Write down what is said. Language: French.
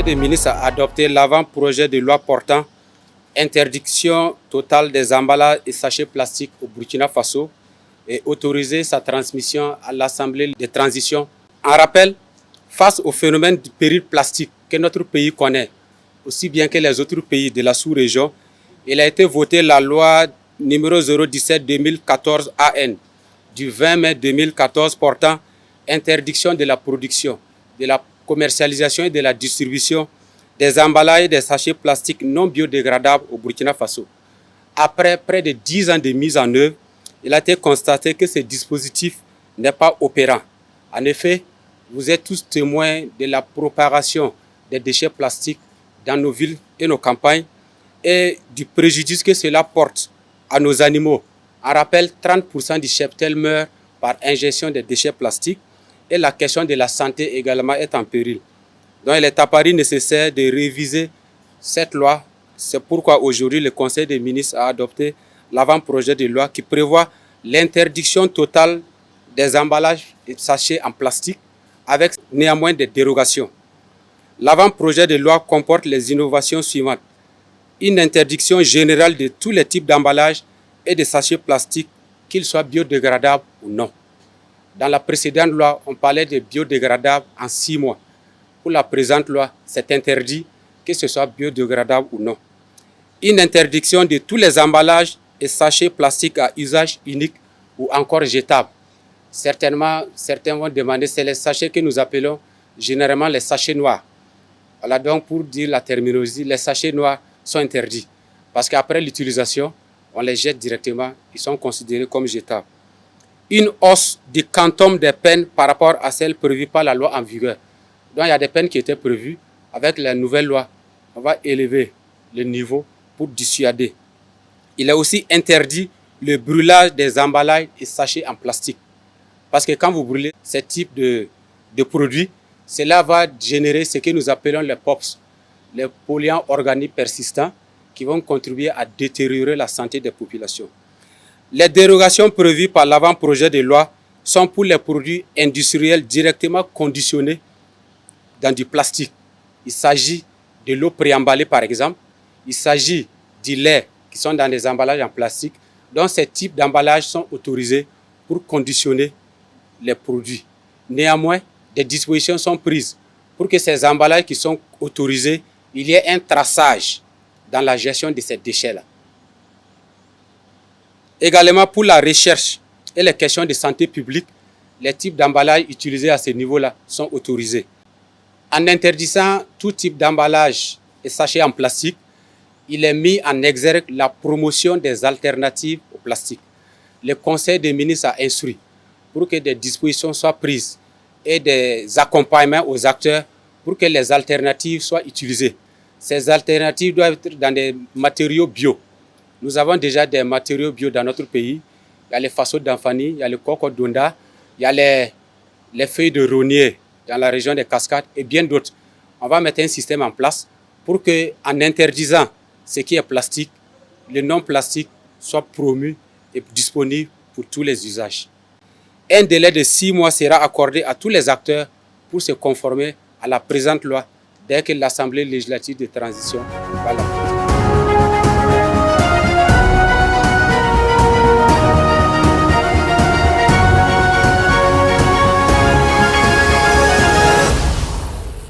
des ministres a adopté l'avant-projet de loi portant interdiction totale des emballages et sachets plastiques au Burkina Faso et autorisé sa transmission à l'Assemblée de transition. En rappel, face au phénomène du péril plastique que notre pays connaît, aussi bien que les autres pays de la sous-région, il a été voté la loi numéro 017-2014 AN du 20 mai 2014 portant interdiction de la production, de la commercialisation et de la distribution des emballages et des sachets plastiques non biodégradables au Burkina Faso. Après près de 10 ans de mise en œuvre, il a été constaté que ce dispositif n'est pas opérant. En effet, vous êtes tous témoins de la propagation des déchets plastiques dans nos villes et nos campagnes et du préjudice que cela porte à nos animaux. En rappel, 30% du cheptel meurt par ingestion des déchets plastiques et la question de la santé également est en péril. Donc il est apparu nécessaire de réviser cette loi. C'est pourquoi aujourd'hui le Conseil des ministres a adopté l'avant-projet de loi qui prévoit l'interdiction totale des emballages et sachets en plastique avec néanmoins des dérogations. L'avant-projet de loi comporte les innovations suivantes. Une interdiction générale de tous les types d'emballages et de sachets plastiques, qu'ils soient biodégradables ou non. Dans la précédente loi, on parlait de biodégradables en 6 mois. Pour la présente loi, c'est interdit que ce soit biodégradable ou non. Une interdiction de tous les emballages et sachets plastiques à usage unique ou encore jetables. Certainement, certains vont demander, c'est les sachets que nous appelons généralement les sachets noirs. Voilà donc pour dire la terminologie, les sachets noirs sont interdits. Parce qu'après l'utilisation, on les jette directement, ils sont considérés comme jetables. Une hausse du quantum des peines par rapport à celles prévues par la loi en vigueur. Donc il y a des peines qui étaient prévues. Avec la nouvelle loi, on va élever le niveau pour dissuader. Il est aussi interdit le brûlage des emballages et sachets en plastique. Parce que quand vous brûlez ce type de produits, cela va générer ce que nous appelons les POPs, les polluants organiques persistants, qui vont contribuer à détériorer la santé des populations. Les dérogations prévues par l'avant-projet de loi sont pour les produits industriels directement conditionnés dans du plastique. Il s'agit de l'eau préemballée par exemple, il s'agit du lait qui sont dans des emballages en plastique. Donc ces types d'emballages sont autorisés pour conditionner les produits. Néanmoins, des dispositions sont prises pour que ces emballages qui sont autorisés, il y ait un traçage dans la gestion de ces déchets-là. Également pour la recherche et les questions de santé publique, les types d'emballages utilisés à ce niveau-là sont autorisés. En interdisant tout type d'emballage et sachets en plastique, il est mis en exergue la promotion des alternatives au plastique. Le Conseil des ministres a instruit pour que des dispositions soient prises et des accompagnements aux acteurs pour que les alternatives soient utilisées. Ces alternatives doivent être dans des matériaux bio. Nous avons déjà des matériaux bio dans notre pays. Il y a les faceaux d'Anfani, il y a le coco d'Onda, il y a les feuilles de rognier dans la région des Cascades et bien d'autres. On va mettre un système en place pour que, en interdisant ce qui est plastique, le non plastique soit promu et disponible pour tous les usages. Un délai de 6 mois sera accordé à tous les acteurs pour se conformer à la présente loi dès que l'Assemblée législative de transition va l'appliquer.